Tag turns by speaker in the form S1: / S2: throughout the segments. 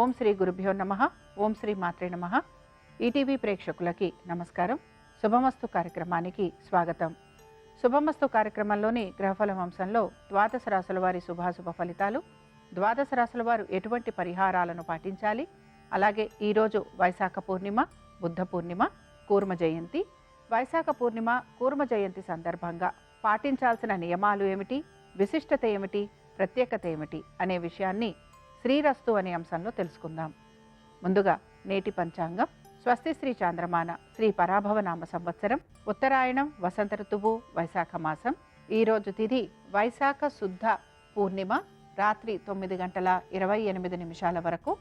S1: ఓం శ్రీ గురుభ్యో నమః. ఓం శ్రీ మాత్రే నమః. ఈటీవీ ప్రేక్షకులకి నమస్కారం. శుభమస్తు కార్యక్రమానికి స్వాగతం. శుభమస్తు కార్యక్రమంలోని గ్రహఫల వంశంలో ద్వాదశ రాశుల వారి శుభాశుభ ఫలితాలు, ద్వాదశ రాశుల వారు ఎటువంటి పరిహారాలను పాటించాలి, అలాగే ఈరోజు వైశాఖ పూర్ణిమ, బుద్ధ పూర్ణిమ, కూర్మ జయంతి. వైశాఖ పూర్ణిమ, కూర్మ జయంతి సందర్భంగా పాటించాల్సిన నియమాలు ఏమిటి, విశిష్టత ఏమిటి, ప్రత్యేకత ఏమిటి అనే విషయాన్ని శ్రీరస్తు అనే అంశంలో తెలుసుకుందాం. ముందుగా నేటి పంచాంగం. స్వస్తి శ్రీ చాంద్రమాన శ్రీ పరాభవనామ సంవత్సరం, ఉత్తరాయణం, వసంత ఋతువు, వైశాఖ మాసం. ఈరోజు తిథి వైశాఖ శుద్ధ పూర్ణిమ, రాత్రి 9:28 వరకు.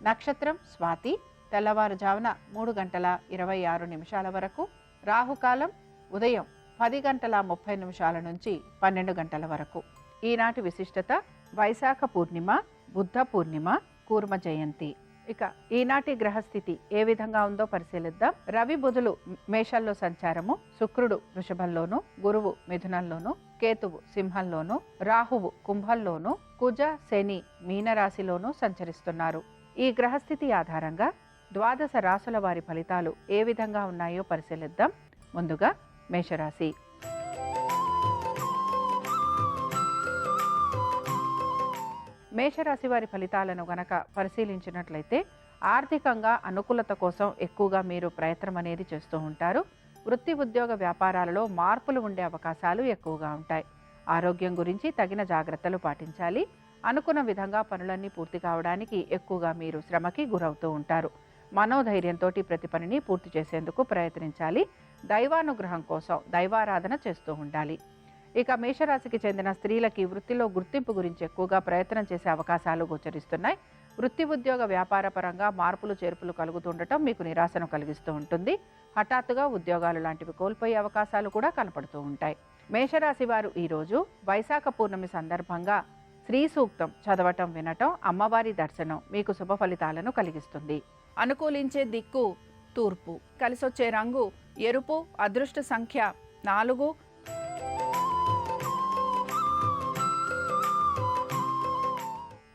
S1: నక్షత్రం స్వాతి, తెల్లవారుజామున 3:26 వరకు. రాహుకాలం ఉదయం 10:30 నుంచి 12 వరకు. ఈనాటి విశిష్టత వైశాఖ పూర్ణిమ, బుద్ధ పూర్ణిమ, కూర్మ జయంతి. ఇక ఈనాటి గ్రహస్థితి ఏ విధంగా ఉందో పరిశీలిద్దాం. రవి బుధులు మేషంలో సంచారము, శుక్రుడు వృషభంలోను, గురువు మిథునంలోను, కేతువు సింహంలోను, రాహువు కుంభంలోను, కుజ శని మీనరాశిలోను సంచరిస్తున్నారు. ఈ గ్రహస్థితి ఆధారంగా ద్వాదశ రాశుల వారి ఫలితాలు ఏ విధంగా ఉన్నాయో పరిశీలిద్దాం. ముందుగా మేషరాశి. మేషరాశి వారి ఫలితాలను గనక పరిశీలించినట్లయితే ఆర్థికంగా అనుకూలత కోసం ఎక్కువగా మీరు ప్రయత్నం అనేది చేస్తూ ఉంటారు. వృత్తి ఉద్యోగ వ్యాపారాలలో మార్పులు ఉండే అవకాశాలు ఎక్కువగా ఉంటాయి. ఆరోగ్యం గురించి తగిన జాగ్రత్తలు పాటించాలి. అనుకున్న విధంగా పనులన్నీ పూర్తి కావడానికి ఎక్కువగా మీరు శ్రమకి గురవుతూ ఉంటారు. మనోధైర్యంతో ప్రతి పనిని పూర్తి చేసేందుకు ప్రయత్నించాలి. దైవానుగ్రహం కోసం దైవారాధన చేస్తూ ఉండాలి. ఇక మేషరాశికి చెందిన స్త్రీలకి వృత్తిలో గుర్తింపు గురించి ఎక్కువగా ప్రయత్నం చేసే అవకాశాలు గోచరిస్తున్నాయి. వృత్తి ఉద్యోగ వ్యాపార పరంగా మార్పులు చేర్పులు కలుగుతుండటం మీకు నిరాశను కలిగిస్తూ ఉంటుంది. హఠాత్తుగా ఉద్యోగాలు లాంటివి కోల్పోయే అవకాశాలు కూడా కనపడుతూ ఉంటాయి. మేషరాశి వారు ఈరోజు వైశాఖ పూర్ణమి సందర్భంగా శ్రీ సూక్తం చదవటం, వినటం, అమ్మవారి దర్శనం మీకు శుభ ఫలితాలను కలిగిస్తుంది. అనుకూలించే దిక్కు తూర్పు, కలిసొచ్చే రంగు ఎరుపు, అదృష్ట సంఖ్య 4.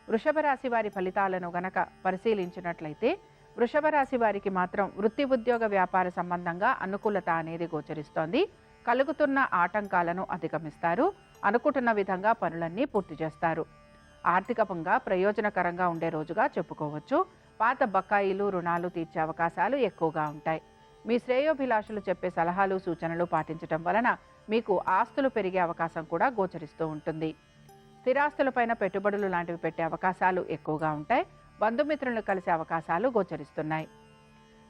S1: వృషభ రాశి వారి ఫలితాలను గనక పరిశీలించినట్లయితే వృషభ రాశి వారికి మాత్రం వృత్తి ఉద్యోగ వ్యాపార సంబంధంగా అనుకూలత అనేది గోచరిస్తోంది. కలుగుతున్న ఆటంకాలను అధిగమిస్తారు. అనుకుంటున్న విధంగా పనులన్నీ పూర్తి చేస్తారు. ఆర్థికంగా ప్రయోజనకరంగా ఉండే రోజుగా చెప్పుకోవచ్చు. పాత బకాయిలు, రుణాలు తీర్చే అవకాశాలు ఎక్కువగా ఉంటాయి. మీ శ్రేయోభిలాషులు చెప్పే సలహాలు, సూచనలు పాటించడం వలన మీకు ఆస్తులు పెరిగే అవకాశం కూడా గోచరిస్తూ ఉంటుంది. స్థిరాస్తులపైన పెట్టుబడులు లాంటివి పెట్టే అవకాశాలు ఎక్కువగా ఉంటాయి. బంధుమిత్రులను కలిసే అవకాశాలు గోచరిస్తున్నాయి.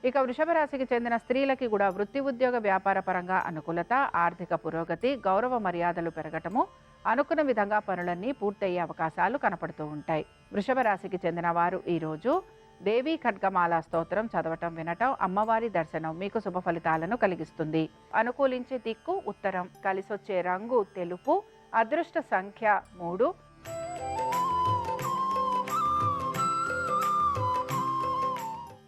S1: ఇక వృషభ రాశికి చెందిన స్త్రీలకి కూడా వృత్తి ఉద్యోగ వ్యాపార పరంగా అనుకూలత, ఆర్థిక పురోగతి, గౌరవ మర్యాదలు పెరగటము, అనుకున్న విధంగా పనులన్నీ పూర్తయ్యే అవకాశాలు కనపడుతూ ఉంటాయి. వృషభ రాశికి చెందిన వారు ఈరోజు దేవీ ఖడ్గమాల స్తోత్రం చదవటం, వినటం, అమ్మవారి దర్శనం మీకు శుభ ఫలితాలను కలిగిస్తుంది. అనుకూలించే దిక్కు ఉత్తరం, కలిసొచ్చే రంగు తెలుపు, అదృష్ట సంఖ్య 3.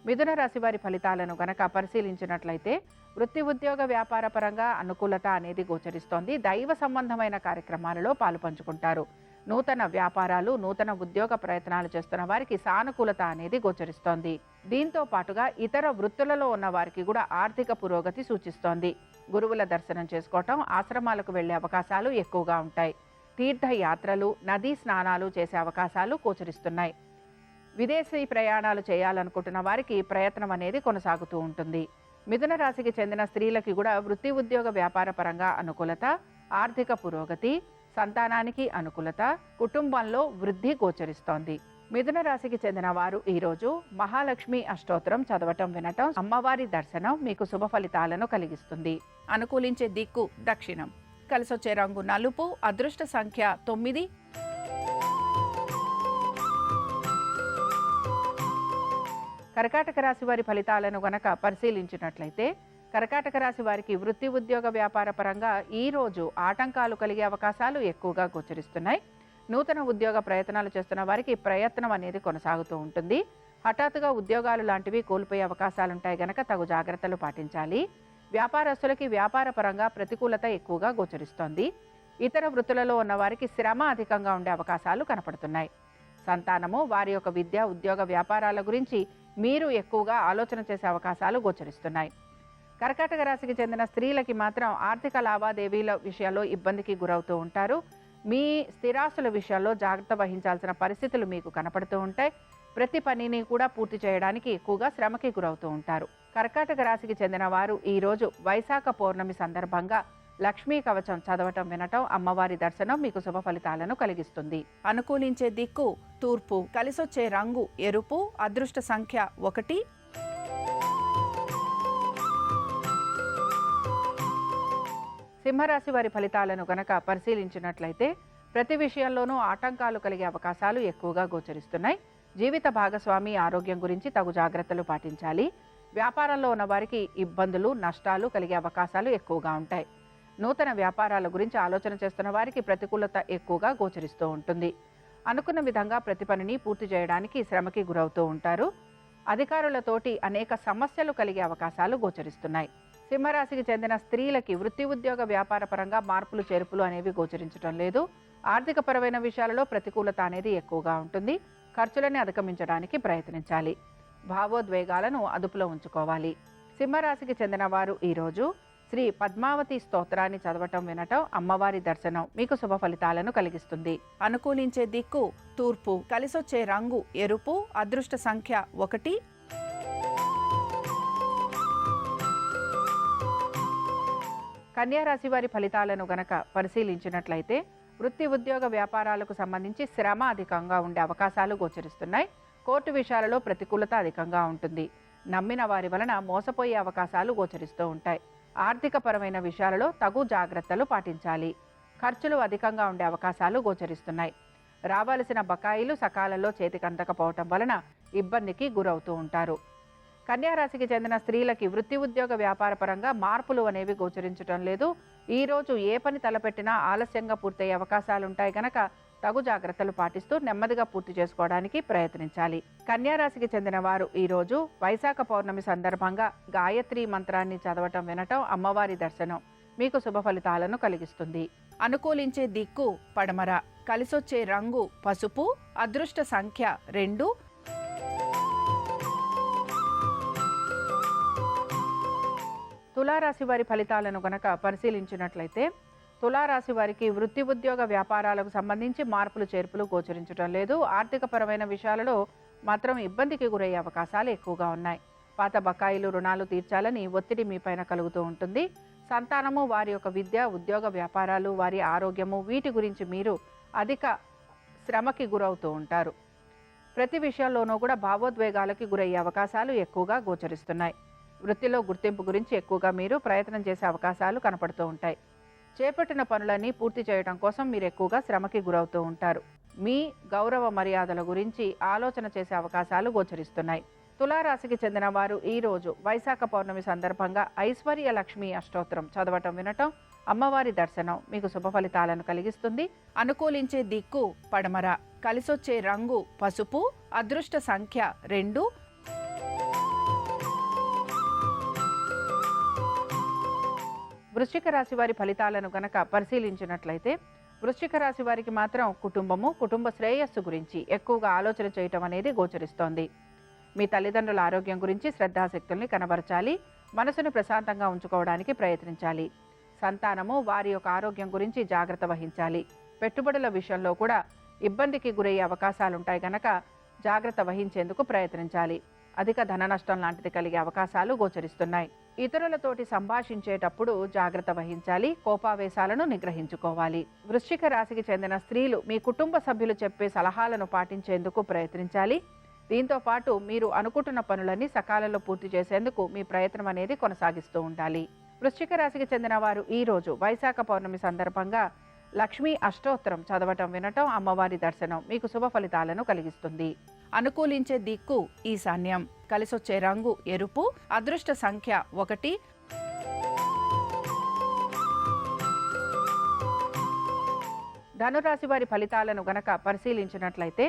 S1: మిథున రాశి వారి ఫలితాలను గనక పరిశీలించినట్లయితే వృత్తి ఉద్యోగ వ్యాపార పరంగా అనుకూలత అనేది గోచరిస్తోంది. దైవ సంబంధమైన కార్యక్రమాలలో పాలు పంచుకుంటారు. నూతన వ్యాపారాలు, నూతన ఉద్యోగ ప్రయత్నాలు చేస్తున్న వారికి సానుకూలత అనేది గోచరిస్తోంది. దీంతో పాటుగా ఇతర వృత్తులలో ఉన్న వారికి కూడా ఆర్థిక పురోగతి సూచిస్తోంది. గురువుల దర్శనం చేసుకోవటం, ఆశ్రమాలకు వెళ్లే అవకాశాలు ఎక్కువగా ఉంటాయి. తీర్థయాత్రలు, నదీ స్నానాలు చేసే అవకాశాలు గోచరిస్తున్నాయి. విదేశీ ప్రయాణాలు చేయాలనుకుంటున్న వారికి ప్రయత్నం అనేది కొనసాగుతూ ఉంటుంది. మిథున రాశికి చెందిన స్త్రీలకి కూడా వృత్తి ఉద్యోగ వ్యాపార పరంగా అనుకూలత, ఆర్థిక పురోగతి, సంతానానికి అనుకూలత, కుటుంబంలో వృద్ధి గోచరిస్తోంది. మిథున రాశికి చెందిన వారు ఈరోజు మహాలక్ష్మి అష్టోత్తరం చదవటం, వినటం, అమ్మవారి దర్శనం మీకు శుభ ఫలితాలను కలిగిస్తుంది. అనుకూలించే దిక్కు దక్షిణం, కలిసొచ్చే రంగు నలుపు, అదృష్ట సంఖ్య 9. కర్కాటక రాశి వారి ఫలితాలను గనక పరిశీలించినట్లయితే కర్కాటక రాశి వారికి వృత్తి ఉద్యోగ వ్యాపార పరంగా ఈరోజు ఆటంకాలు కలిగే అవకాశాలు ఎక్కువగా గోచరిస్తున్నాయి. నూతన ఉద్యోగ ప్రయత్నాలు చేస్తున్న వారికి ప్రయత్నం అనేది కొనసాగుతూ ఉంటుంది. హఠాత్తుగా ఉద్యోగాలు లాంటివి కోల్పోయే అవకాశాలుంటాయి గనక తగు జాగ్రత్తలు పాటించాలి. వ్యాపారస్తులకి వ్యాపార పరంగా ప్రతికూలత ఎక్కువగా గోచరిస్తోంది. ఇతర వృత్తులలో ఉన్న వారికి శ్రమ అధికంగా ఉండే అవకాశాలు కనపడుతున్నాయి. సంతానము, వారి యొక్క విద్య, ఉద్యోగ, వ్యాపారాల గురించి మీరు ఎక్కువగా ఆలోచన చేసే అవకాశాలు గోచరిస్తున్నాయి. కర్కాటక రాశికి చెందిన స్త్రీలకి మాత్రం ఆర్థిక లావాదేవీల విషయాల్లో ఇబ్బందికి గురవుతూ ఉంటారు. మీ స్థిరాస్తుల విషయాల్లో జాగ్రత్త వహించాల్సిన పరిస్థితులు మీకు కనపడుతూ ఉంటాయి. ప్రతి పనిని కూడా పూర్తి చేయడానికి ఎక్కువగా శ్రమకి గురవుతూ ఉంటారు. కర్కాటక రాశికి చెందిన వారు ఈరోజు వైశాఖ పౌర్ణమి సందర్భంగా లక్ష్మీ కవచం చదవటం, వినటం, అమ్మవారి దర్శనం మీకు శుభ ఫలితాలను కలిగిస్తుంది. అనుకూలించే దిక్కు తూర్పు, కలిసొచ్చే రంగు ఎరుపు, అదృష్ట సంఖ్య 1. సింహరాశి వారి ఫలితాలను గనక పరిశీలించినట్లయితే ప్రతి విషయంలోనూ ఆటంకాలు కలిగే అవకాశాలు ఎక్కువగా గోచరిస్తున్నాయి. జీవిత భాగస్వామి ఆరోగ్యం గురించి తగు జాగ్రత్తలు పాటించాలి. వ్యాపారంలో ఉన్న వారికి ఇబ్బందులు, నష్టాలు కలిగే అవకాశాలు ఎక్కువగా ఉంటాయి. నూతన వ్యాపారాల గురించి ఆలోచన చేస్తున్న వారికి ప్రతికూలత ఎక్కువగా గోచరిస్తూ ఉంటుంది. అనుకున్న విధంగా ప్రతి పనిని పూర్తి చేయడానికి శ్రమకి గురవుతూ ఉంటారు. అధికారులతోటి అనేక సమస్యలు కలిగే అవకాశాలు గోచరిస్తున్నాయి. సింహరాశికి చెందిన స్త్రీలకి వృత్తి, ఉద్యోగ, వ్యాపార పరంగా మార్పులు, చేర్పులు అనేవి గోచరించడం లేదు. ఆర్థిక పరమైన విషయాలలో ప్రతికూలత అనేది ఎక్కువగా ఉంటుంది. ఖర్చులని అధిగమించడానికి ప్రయత్నించాలి. భావోద్వేగాలను అదుపులో ఉంచుకోవాలి. సింహరాశికి చెందిన వారు ఈరోజు శ్రీ పద్మావతి స్తోత్రాన్ని చదవటం, వినటం, అమ్మవారి దర్శనం మీకు శుభ ఫలితాలను కలిగిస్తుంది. అనుకూలించే దిక్కు తూర్పు, కలిసొచ్చే రంగు ఎరుపు, అదృష్ట సంఖ్య 1. కన్యా రాశి వారి ఫలితాలను గనక పరిశీలించినట్లయితే వృత్తి, ఉద్యోగ, వ్యాపారాలకు సంబంధించి శ్రమ అధికంగా ఉండే అవకాశాలు గోచరిస్తున్నాయి. కోర్టు విషయాలలో ప్రతికూలత అధికంగా ఉంటుంది. నమ్మిన వారి వలన మోసపోయే అవకాశాలు గోచరిస్తూ ఉంటాయి. ఆర్థిక పరమైన విషయాలలో తగు జాగ్రత్తలు పాటించాలి. ఖర్చులు అధికంగా ఉండే అవకాశాలు గోచరిస్తున్నాయి. రావాల్సిన బకాయిలు సకాలంలో చేతికి అందకపోవటం వలన ఇబ్బందికి గురవుతూ ఉంటారు. కన్యా రాశికి చెందిన స్త్రీలకి వృత్తి, ఉద్యోగ, వ్యాపార పరంగా మార్పులు అనేవి గోచరించడం లేదు. ఈరోజు ఏ పని తలపెట్టినా ఆలస్యంగా పూర్తయ్యే అవకాశాలు ఉంటాయి కనుక తగు జాగ్రత్తలు పాటిస్తూ నెమ్మదిగా పూర్తి చేసుకోవడానికి ప్రయత్నించాలి. కన్యా రాశికి చెందిన వారు ఈరోజు వైశాఖ పౌర్ణమి సందర్భంగా గాయత్రి మంత్రాన్ని చదవటం, వినటం, అమ్మవారి దర్శనం మీకు శుభ ఫలితాలను కలిగిస్తుంది. అనుకూలించే దిక్కు పడమర, కలిసొచ్చే రంగు పసుపు, అదృష్ట సంఖ్య 2. తులారాశి వారి ఫలితాలను గనక పరిశీలించినట్లయితే తులారాశి వారికి వృత్తి, ఉద్యోగ, వ్యాపారాలకు సంబంధించి మార్పులు, చేర్పులు గోచరించడం లేదు. ఆర్థిక పరమైన విషయాలలో మాత్రం ఇబ్బందికి గురయ్యే అవకాశాలు ఎక్కువగా ఉన్నాయి. పాత బకాయిలు, రుణాలు తీర్చాలని ఒత్తిడి మీ పైన కలుగుతూ ఉంటుంది. సంతానము, వారి యొక్క విద్య, ఉద్యోగ, వ్యాపారాలు, వారి ఆరోగ్యము, వీటి గురించి మీరు అధిక శ్రమకి గురవుతూ ఉంటారు. ప్రతి విషయంలోనూ కూడా భావోద్వేగాలకి గురయ్యే అవకాశాలు ఎక్కువగా గోచరిస్తున్నాయి. వృత్తిలో గుర్తింపు గురించి ఎక్కువగా మీరు ప్రయత్నం చేసే అవకాశాలు కనపడుతూ ఉంటాయి. చేపట్టిన పనులన్నీ పూర్తి చేయడం కోసం మీరు ఎక్కువగా శ్రమకి గురవుతూ ఉంటారు. మీ గౌరవ మర్యాదల గురించి ఆలోచన చేసే అవకాశాలు గోచరిస్తున్నాయి. తులారాశికి చెందిన వారు ఈరోజు వైశాఖ పౌర్ణమి సందర్భంగా ఐశ్వర్య లక్ష్మి అష్టోత్తరం చదవటం, వినటం, అమ్మవారి దర్శనం మీకు శుభ ఫలితాలను కలిగిస్తుంది. అనుకూలించే దిక్కు పడమర, కలిసొచ్చే రంగు పసుపు, అదృష్ట సంఖ్య 2. వృశ్చిక రాశి వారి ఫలితాలను గనక పరిశీలించినట్లయితే వృశ్చిక రాశి వారికి మాత్రం కుటుంబము, కుటుంబ శ్రేయస్సు గురించి ఎక్కువగా ఆలోచన చేయటం అనేది గోచరిస్తోంది. మీ తల్లిదండ్రుల ఆరోగ్యం గురించి శ్రద్ధాశక్తుల్ని కనబరచాలి. మనసును ప్రశాంతంగా ఉంచుకోవడానికి ప్రయత్నించాలి. సంతానము, వారి యొక్క ఆరోగ్యం గురించి జాగ్రత్త వహించాలి. పెట్టుబడుల విషయంలో కూడా ఇబ్బందికి గురయ్యే అవకాశాలుంటాయి కనుక జాగ్రత్త వహించేందుకు ప్రయత్నించాలి. అధిక ధన నష్టం లాంటిది కలిగే అవకాశాలు గోచరిస్తున్నాయి. ఇతరులతోటి సంభాషించేటప్పుడు జాగ్రత్త వహించాలి. కోపావేశాలను నిగ్రహించుకోవాలి. వృశ్చిక రాశికి చెందిన స్త్రీలు మీ కుటుంబ సభ్యులు చెప్పే సలహాలను పాటించేందుకు ప్రయత్నించాలి. దీంతో పాటు మీరు అనుకుంటున్న పనులన్నీ సకాలంలో పూర్తి చేసేందుకు మీ ప్రయత్నం అనేది కొనసాగిస్తూ ఉండాలి. వృశ్చిక రాశికి చెందిన వారు ఈరోజు వైశాఖ పౌర్ణమి సందర్భంగా లక్ష్మీ అష్టోత్తరం చదవటం, వినటం, అమ్మవారి దర్శనం మీకు శుభ ఫలితాలను కలిగిస్తుంది. అనుకూలించే దిక్కు ఈశాన్యం, కలిసొచ్చే రంగు ఎరుపు, అదృష్ట సంఖ్య 1. ధనురాశి వారి ఫలితాలను గనక పరిశీలించినట్లయితే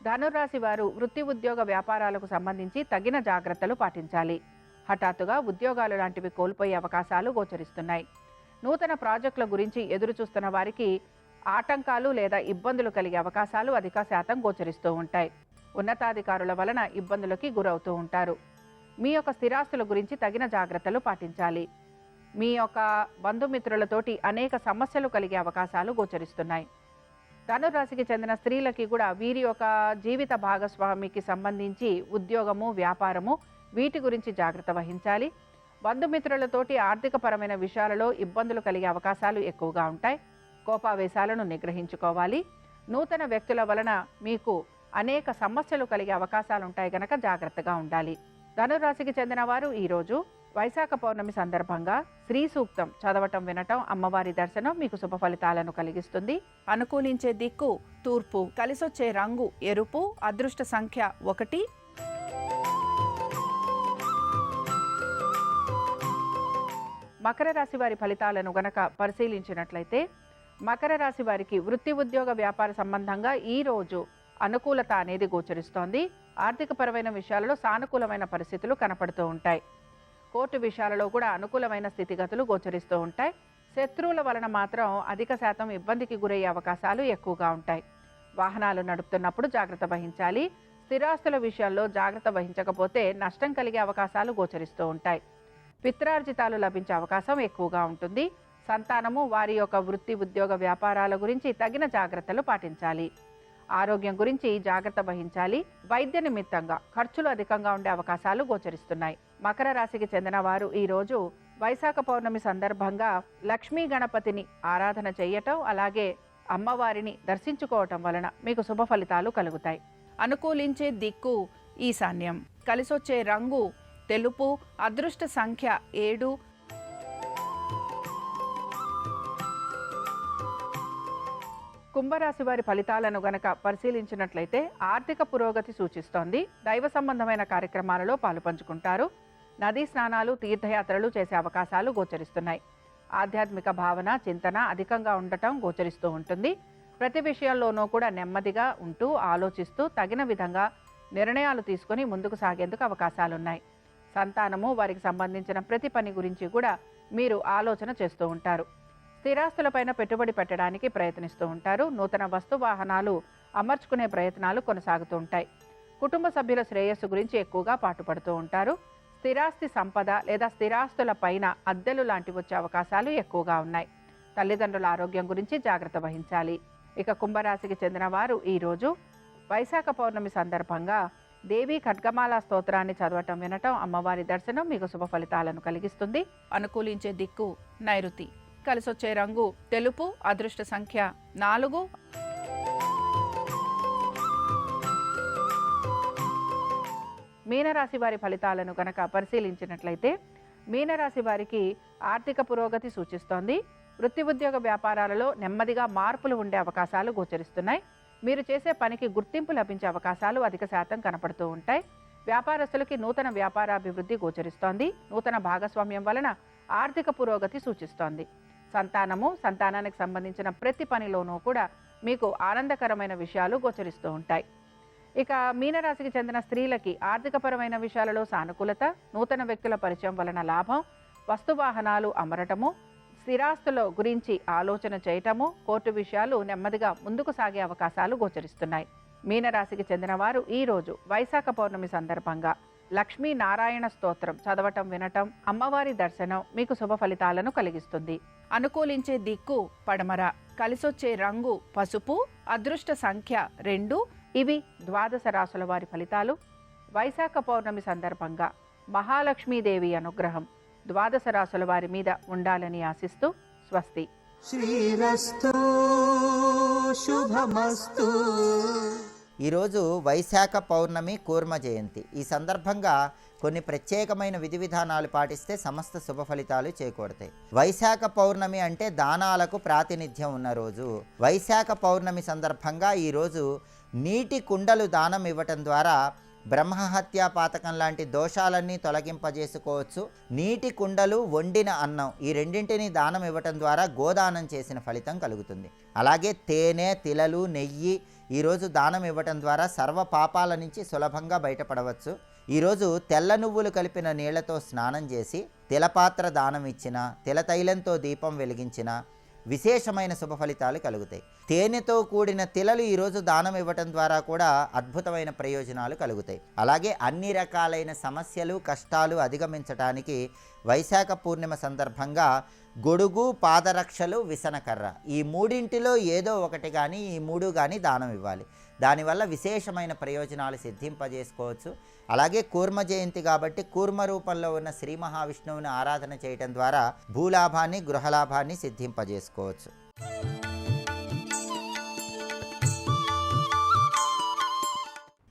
S1: ధనురాశి వారు వృత్తి, ఉద్యోగ, వ్యాపారాలకు సంబంధించి తగిన జాగ్రత్తలు పాటించాలి. హఠాత్తుగా ఉద్యోగాలు లాంటివి కోల్పోయే అవకాశాలు గోచరిస్తున్నాయి. నూతన ప్రాజెక్టుల గురించి ఎదురు చూస్తున్న వారికి ఆటంకాలు లేదా ఇబ్బందులు కలిగే అవకాశాలు అధిక శాతం గోచరిస్తూ ఉంటాయి. ఉన్నతాధికారుల వలన ఇబ్బందులకి గురవుతూ ఉంటారు. మీ యొక్క స్థిరాస్తుల గురించి తగిన జాగ్రత్తలు పాటించాలి. మీ యొక్క బంధుమిత్రులతోటి అనేక సమస్యలు కలిగే అవకాశాలు గోచరిస్తున్నాయి. ధనురాశికి చెందిన స్త్రీలకి కూడా వీరి యొక్క జీవిత భాగస్వామికి సంబంధించి ఉద్యోగము, వ్యాపారము వీటి గురించి జాగ్రత్త వహించాలి. బంధుమిత్రులతోటి ఆర్థికపరమైన విషయాలలో ఇబ్బందులు కలిగే అవకాశాలు ఎక్కువగా ఉంటాయి. కోపావేశాలను నిగ్రహించుకోవాలి. నూతన వ్యక్తుల వలన మీకు అనేక సమస్యలు కలిగే అవకాశాలు ఉంటాయి కనుక జాగ్రత్తగా ఉండాలి. ధనురాశికి చెందిన వారు ఈరోజు వైశాఖ పౌర్ణమి సందర్భంగా శ్రీ సూక్తం చదవటం, వినటం, అమ్మవారి దర్శనం మీకు శుభ ఫలితాలను కలిగిస్తుంది. అనుకూలించే దిక్కు తూర్పు, కలిసొచ్చే రంగు ఎరుపు, అదృష్ట సంఖ్య 1. మకర రాశి వారి ఫలితాలను గనక పరిశీలించినట్లయితే మకర రాశి వారికి వృత్తి, ఉద్యోగ, వ్యాపార సంబంధంగా ఈ రోజు అనుకూలత అనేది గోచరిస్తోంది. ఆర్థికపరమైన విషయాలలో సానుకూలమైన పరిస్థితులు కనపడుతూ ఉంటాయి. కోర్టు విషయాలలో కూడా అనుకూలమైన స్థితిగతులు గోచరిస్తూ ఉంటాయి. శత్రువుల వలన మాత్రం అధిక శాతం ఇబ్బందికి గురయ్యే అవకాశాలు ఎక్కువగా ఉంటాయి. వాహనాలు నడుపుతున్నప్పుడు జాగ్రత్త వహించాలి. స్థిరాస్తుల విషయాల్లో జాగ్రత్త వహించకపోతే నష్టం కలిగే అవకాశాలు గోచరిస్తూ ఉంటాయి. పిత్రార్జితాలు లభించే అవకాశం ఎక్కువగా ఉంటుంది. సంతానము వారి యొక్క వృత్తి, ఉద్యోగ, వ్యాపారాల గురించి తగిన జాగ్రత్తలు పాటించాలి. ఆరోగ్యం గురించి జాగ్రత్త వహించాలి. వైద్య నిమిత్తంగా ఖర్చులు అధికంగా ఉండే అవకాశాలు గోచరిస్తున్నాయి. మకర రాశికి చెందిన వారు ఈరోజు వైశాఖ పౌర్ణమి సందర్భంగా లక్ష్మీ గణపతిని ఆరాధన చేయటం, అలాగే అమ్మవారిని దర్శించుకోవటం వలన మీకు శుభ ఫలితాలు కలుగుతాయి. అనుకూలించే దిక్కు ఈశాన్యం, కలిసొచ్చే రంగు తెలుపు, అదృష్ట సంఖ్య 7. కుంభరాశి వారి ఫలితాలను గనక పరిశీలించినట్లయితే ఆర్థిక పురోగతి సూచిస్తోంది. దైవ సంబంధమైన కార్యక్రమాలలో పాలుపంచుకుంటారు. నదీ స్నానాలు, తీర్థయాత్రలు చేసే అవకాశాలు గోచరిస్తున్నాయి. ఆధ్యాత్మిక భావన, చింతన అధికంగా ఉండటం గోచరిస్తూ ఉంటుంది. ప్రతి విషయంలోనూ కూడా నెమ్మదిగా ఉంటూ ఆలోచిస్తూ తగిన విధంగా నిర్ణయాలు తీసుకొని ముందుకు సాగేందుకు అవకాశాలున్నాయి. సంతానము వారికి సంబంధించిన ప్రతి పని గురించి కూడా మీరు ఆలోచన చేస్తూ ఉంటారు. స్థిరాస్తులపైన పెట్టుబడి పెట్టడానికి ప్రయత్నిస్తూ ఉంటారు. నూతన వస్తు వాహనాలు అమర్చుకునే ప్రయత్నాలు కొనసాగుతూ ఉంటాయి. కుటుంబ సభ్యుల శ్రేయస్సు గురించి ఎక్కువగా పాటుపడుతూ ఉంటారు. స్థిరాస్తి సంపద లేదా స్థిరాస్తుల పైన అద్దెలు లాంటివి వచ్చే అవకాశాలు ఎక్కువగా ఉన్నాయి. తల్లిదండ్రుల ఆరోగ్యం గురించి జాగ్రత్త వహించాలి. ఇక కుంభరాశికి చెందిన వారు ఈరోజు వైశాఖ పౌర్ణమి సందర్భంగా దేవి ఖడ్గమాల స్తోత్రాన్ని చదవటం, వినటం, అమ్మవారి దర్శనం మీకు శుభ ఫలితాలను కలిగిస్తుంది. అనుకూలించే దిక్కు నైరుతి, కలిసొచ్చే రంగు తెలుపు, అదృష్ట సంఖ్య 4. మీనరాశి వారి ఫలితాలను గనక పరిశీలించినట్లయితే మీనరాశి వారికి ఆర్థిక పురోగతి సూచిస్తోంది. వృత్తి, ఉద్యోగ, వ్యాపారాలలో నెమ్మదిగా మార్పులు ఉండే అవకాశాలు గోచరిస్తున్నాయి. మీరు చేసే పనికి గుర్తింపు లభించే అవకాశాలు అధిక శాతం కనపడుతూ ఉంటాయి. వ్యాపారస్తులకి నూతన వ్యాపారాభివృద్ధి గోచరిస్తోంది. నూతన భాగస్వామ్యం వలన ఆర్థిక పురోగతి సూచిస్తోంది. సంతానానికి సంబంధించిన ప్రతి పనిలోనూ కూడా మీకు ఆనందకరమైన విషయాలు గోచరిస్తూ ఉంటాయి. ఇక మీనరాశికి చెందిన స్త్రీలకి ఆర్థికపరమైన విషయాలలో సానుకూలత, నూతన వ్యక్తుల పరిచయం వలన లాభం, వస్తువాహనాలు అమరటము, స్థిరాస్తుల గురించి ఆలోచన చేయటము, కోర్టు విషయాలు నెమ్మదిగా ముందుకు సాగే అవకాశాలు గోచరిస్తున్నాయి. మీనరాశికి చెందిన వారు ఈరోజు వైశాఖ పౌర్ణమి సందర్భంగా లక్ష్మీ నారాయణ స్తోత్రం చదవటం, వినటం, అమ్మవారి దర్శనం మీకు శుభ ఫలితాలను కలిగిస్తుంది. అనుకూలించే దిక్కు పడమర, కలిసొచ్చే రంగు పసుపు, అదృష్ట సంఖ్య 2. ఇవి ద్వాదశ రాశుల వారి ఫలితాలు. వైశాఖ పౌర్ణమి సందర్భంగా మహాలక్ష్మీదేవి అనుగ్రహం ద్వాదశ రాశుల వారి మీద ఉండాలని ఆశిస్తూ స్వస్తి.
S2: శ్రీరస్తు శుభమస్తు.
S3: ఈరోజు వైశాఖ పౌర్ణమి, కూర్మ జయంతి. ఈ సందర్భంగా కొన్ని ప్రత్యేకమైన విధి విధానాలు పాటిస్తే సమస్త శుభ ఫలితాలు చేకూడతాయి. వైశాఖ పౌర్ణమి అంటే దానాలకు ప్రాతినిధ్యం ఉన్న రోజు. వైశాఖ పౌర్ణమి సందర్భంగా ఈరోజు నీటి కుండలు దానం ఇవ్వటం ద్వారా బ్రహ్మహత్యా పాతకం లాంటి దోషాలన్నీ తొలగింపజేసుకోవచ్చు. నీటి కుండలు, వండిన అన్నం ఈ రెండింటిని దానం ఇవ్వటం ద్వారా గోదానం చేసిన ఫలితం కలుగుతుంది. అలాగే తేనె, తిలలు, నెయ్యి ఈరోజు దానం ఇవ్వటం ద్వారా సర్వ పాపాల నుంచి సులభంగా బయటపడవచ్చు. ఈరోజు తెల్ల నువ్వులు కలిపిన నీళ్లతో స్నానం చేసి తిలపాత్ర దానం ఇచ్చిన, తిలతైలంతో దీపం వెలిగించిన, విశేషమైన శుభ ఫలితాలు కలుగుతాయి. తేనెతో కూడిన తిలలు ఈరోజు దానం ఇవ్వటం ద్వారా కూడా అద్భుతమైన ప్రయోజనాలు కలుగుతాయి. అలాగే అన్ని రకాలైన సమస్యలు కష్టాలు అధిగమించడానికి వైశాఖ పూర్ణిమ సందర్భంగా గొడుగు, పాదరక్షలు, విసనకర్ర ఈ మూడింటిలో ఏదో ఒకటి కానీ ఈ మూడు కానీ దానం ఇవ్వాలి. దానివల్ల విశేషమైన ప్రయోజనాలు సిద్ధింపజేసుకోవచ్చు. అలాగే కూర్మ జయంతి కాబట్టి కూర్మ రూపంలో ఉన్న శ్రీ మహావిష్ణువుని ఆరాధన చేయటం ద్వారా భూలాభాన్ని, గృహలాభాన్ని సిద్ధింపజేసుకోవచ్చు.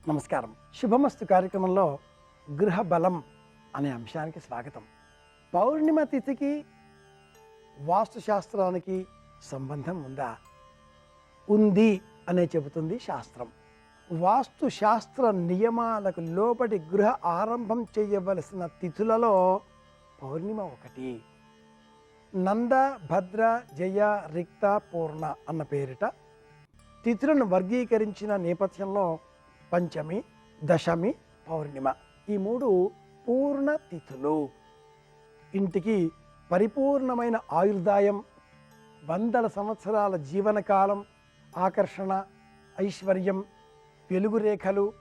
S4: నమస్కారం. శుభమస్తు కార్యక్రమంలో గృహ బలం అనే అంశానికి స్వాగతం. పౌర్ణిమ తిథికి వాస్తుశాస్త్రానికి సంబంధం ఉందా? ఉంది అనే చెబుతుంది శాస్త్రం. వాస్తు శాస్త్ర నియమాలకు లోబడి గృహ ఆరంభం చేయవలసిన తిథులలో పౌర్ణిమ ఒకటి. నంద, భద్ర, జయ, రిక్త, పూర్ణ అన్న పేరిట తిథులను వర్గీకరించిన నేపథ్యంలో పంచమి, దశమి, పౌర్ణిమ ఈ మూడు పూర్ణ తిథులు. ఇంటికి పరిపూర్ణమైన ఆయుర్దాయం, వందల సంవత్సరాల జీవనకాలం, ఆకర్షణ, ఐశ్వర్యం, వెలుగు రేఖలు,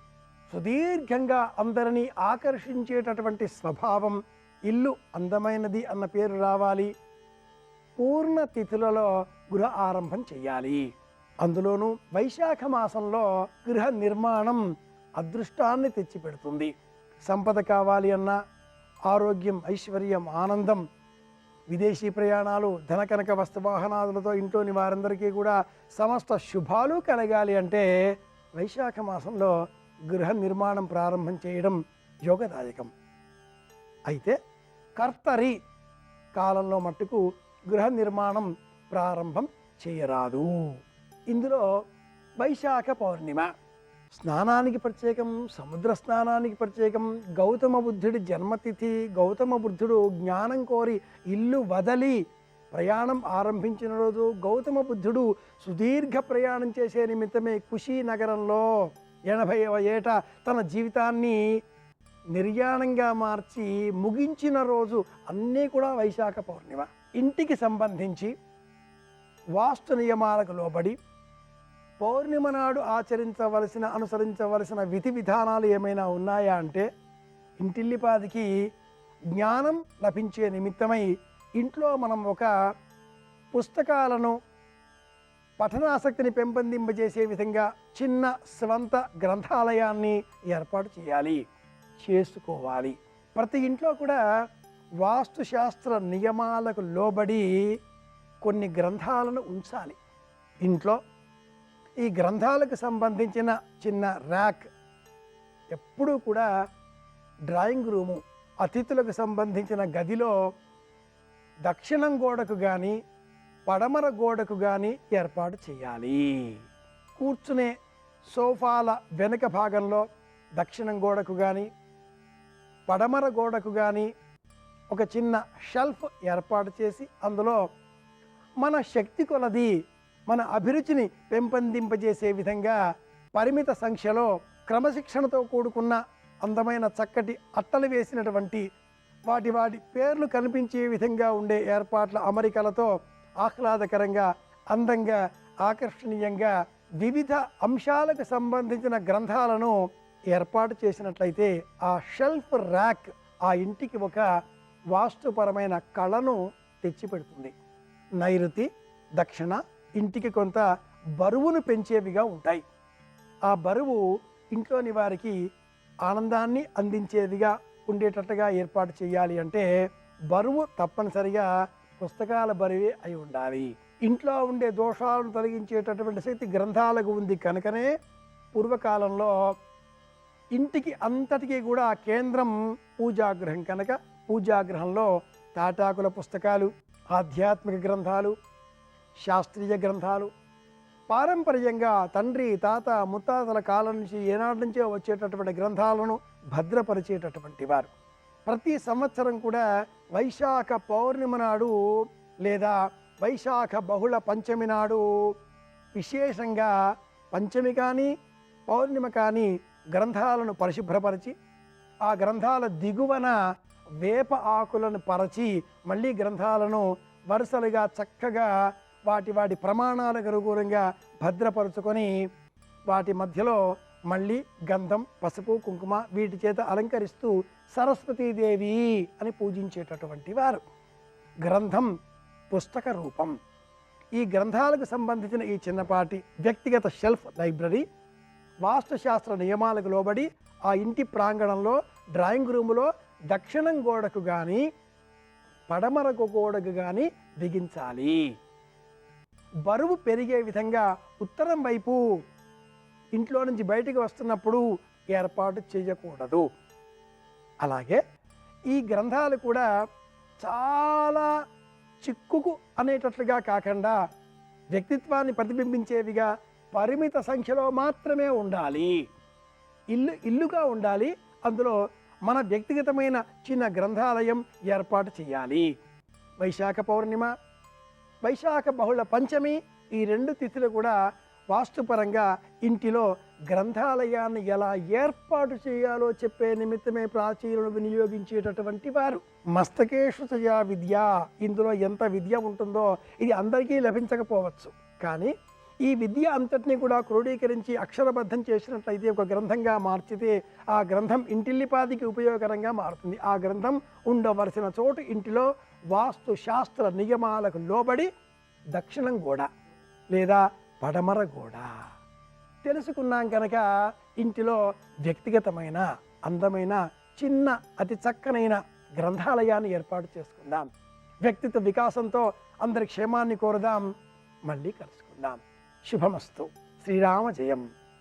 S4: సుదీర్ఘంగా అందరినీ ఆకర్షించేటటువంటి స్వభావం, ఇల్లు అందమైనది అన్న పేరు రావాలి. పూర్ణ తిథులలో గృహ ఆరంభం చేయాలి. అందులోనూ వైశాఖ మాసంలో గృహ నిర్మాణం అదృష్టాన్ని తెచ్చిపెడుతుంది. సంపద కావాలి అన్నా, ఆరోగ్యం, ఐశ్వర్యం, ఆనందం, విదేశీ ప్రయాణాలు, ధనకనక వస్తువాహనాదులతో ఇంట్లోని వారందరికీ కూడా సమస్త శుభాలు కలగాలి అంటే వైశాఖ మాసంలో గృహ నిర్మాణం ప్రారంభం చేయడం యోగదాయకం. అయితే కర్తరి కాలంలో మట్టుకు గృహ నిర్మాణం ప్రారంభం చేయరాదు. ఇందులో వైశాఖ పౌర్ణిమ స్నానానికి ప్రత్యేకం, సముద్ర స్నానానికి ప్రత్యేకం. గౌతమ బుద్ధుడి జన్మతిథి. గౌతమ బుద్ధుడు జ్ఞానం కోరి ఇల్లు వదలి ప్రయాణం ఆరంభించిన రోజు. గౌతమ బుద్ధుడు సుదీర్ఘ ప్రయాణం చేసే నిమిత్తమే కుషీనగరంలో 80వ ఏట తన జీవితాన్ని నిర్యాణంగా మార్చి ముగించిన రోజు. అన్నీ కూడా వైశాఖ పౌర్ణిమ. ఇంటికి సంబంధించి వాస్తు నియమాలకు లోబడి పౌర్ణిమ నాడు అనుసరించవలసిన విధి విధానాలు ఏమైనా ఉన్నాయా అంటే, ఇంటిల్లిపాదికి జ్ఞానం లభించే నిమిత్తమై ఇంట్లో మనం ఒక పుస్తకాలను పఠనాసక్తిని పెంపొందింపజేసే విధంగా చిన్న స్వంత గ్రంథాలయాన్ని ఏర్పాటు చేసుకోవాలి. ప్రతి ఇంట్లో కూడా వాస్తుశాస్త్ర నియమాలకు లోబడి కొన్ని గ్రంథాలను ఉంచాలి. ఇంట్లో ఈ గ్రంథాలకు సంబంధించిన చిన్న ర్యాక్ ఎప్పుడూ కూడా డ్రాయింగ్ రూము, అతిథులకు సంబంధించిన గదిలో దక్షిణం గోడకు కానీ పడమర గోడకు కానీ ఏర్పాటు చేయాలి. కూర్చునే సోఫాల వెనుక భాగంలో దక్షిణం గోడకు కానీ పడమర గోడకు కానీ ఒక చిన్న షెల్ఫ్ ఏర్పాటు చేసి అందులో మన శక్తి కొలది మన అభిరుచిని పెంపొందింపజేసే విధంగా పరిమిత సంఖ్యలో క్రమశిక్షణతో కూడుకున్న అందమైన చక్కటి అట్టలు వేసినటువంటి వాటి పేర్లు కనిపించే విధంగా ఉండే ఏర్పాట్ల అమరికలతో ఆహ్లాదకరంగా, అందంగా, ఆకర్షణీయంగా వివిధ అంశాలకు సంబంధించిన గ్రంథాలను ఏర్పాటు చేసినట్లయితే ఆ షెల్ఫ్ ర్యాక్ ఆ ఇంటికి ఒక వాస్తుపరమైన కళను తెచ్చిపెడుతుంది. నైరుతి, దక్షిణ ఇంటికి కొంత బరువును పెంచేవిగా ఉంటాయి. ఆ బరువు ఇంట్లోని వారికి ఆనందాన్ని అందించేదిగా ఉండేటట్టుగా ఏర్పాటు చేయాలి అంటే బరువు తప్పనిసరిగా పుస్తకాల బరువే అయి ఉండాలి. ఇంట్లో ఉండే దోషాలను తొలగించేటటువంటి శక్తి గ్రంథాలకు ఉంది కనుకనే పూర్వకాలంలో ఇంటికి అంతటికీ కూడా కేంద్రం పూజాగృహం కనుక పూజాగృహంలో తాటాకుల పుస్తకాలు, ఆధ్యాత్మిక గ్రంథాలు, శాస్త్రీయ గ్రంథాలు పారంపర్యంగా తండ్రి, తాత, ముత్తాతల కాలం నుంచి ఏనాటి నుంచో వచ్చేటటువంటి గ్రంథాలను భద్రపరిచేటటువంటి వారు. ప్రతి సంవత్సరం కూడా వైశాఖ పౌర్ణిమ నాడు లేదా వైశాఖ బహుళ పంచమి నాడు విశేషంగా పంచమి కానీ పౌర్ణిమ కానీ గ్రంథాలను పరిశుభ్రపరిచి ఆ గ్రంథాల దిగువన వేప ఆకులను పరచి మళ్ళీ గ్రంథాలను వరుసలుగా చక్కగా వాటి వాటి ప్రమాణాలకు అనుగుణంగా భద్రపరుచుకొని వాటి మధ్యలో మళ్ళీ గంధం, పసుపు, కుంకుమ వీటి చేత అలంకరిస్తూ సరస్వతీదేవి అని పూజించేటటువంటి వారు. గ్రంథం పుస్తక రూపం. ఈ గ్రంథాలకు సంబంధించిన ఈ చిన్నపాటి వ్యక్తిగత షెల్ఫ్ లైబ్రరీ వాస్తుశాస్త్ర నియమాలకు లోబడి ఆ ఇంటి ప్రాంగణంలో డ్రాయింగ్ రూములో దక్షిణం గోడకు కానీ పడమరకు గోడకు కానీ బిగించాలి. బరువు పెరిగే విధంగా ఉత్తరం వైపు ఇంట్లో నుంచి బయటికి వస్తున్నప్పుడు ఏర్పాటు చేయకూడదు. అలాగే ఈ గ్రంథాలు కూడా చాలా చిక్కుకు అనేటట్లుగా కాకుండా వ్యక్తిత్వాన్ని ప్రతిబింబించేవిగా పరిమిత సంఖ్యలో మాత్రమే ఉండాలి. ఇల్లుగా ఉండాలి. అందులో మన వ్యక్తిగతమైన చిన్న గ్రంథాలయం ఏర్పాటు చేయాలి. వైశాఖ పౌర్ణిమ, వైశాఖ బహుళ పంచమి ఈ 2 తిథులు కూడా వాస్తుపరంగా ఇంటిలో గ్రంథాలయాన్ని ఎలా ఏర్పాటు చేయాలో చెప్పే నిమిత్తమే ప్రాచీనులు వినియోగించేటటువంటి వారు. మస్తకేషు చయా విద్య, ఇందులో ఎంత విద్య ఉంటుందో ఇది అందరికీ లభించకపోవచ్చు. కానీ ఈ విద్య అంతటినీ కూడా క్రోడీకరించి అక్షరబద్ధం చేసినట్లయితే ఒక గ్రంథంగా మార్చితే ఆ గ్రంథం ఇంటిల్లిపాదికి ఉపయోగకరంగా మారుతుంది. ఆ గ్రంథం ఉండవలసిన చోటు ఇంటిలో వాస్తు శాస్త్ర నియమాలకు లోబడి దక్షిణం గోడ లేదా పడమర గోడ తెలుసుకున్నాం కనుక ఇంటిలో వ్యక్తిగతమైన అందమైన చిన్న అతి చక్కనైన గ్రంథాలయాన్ని ఏర్పాటు చేసుకుందాం. వ్యక్తిత్వ వికాసంతో అందరి క్షేమాన్ని కోరుదాం. మళ్ళీ కలుసుకుందాం. శుభమస్తు. శ్రీరామ జయం.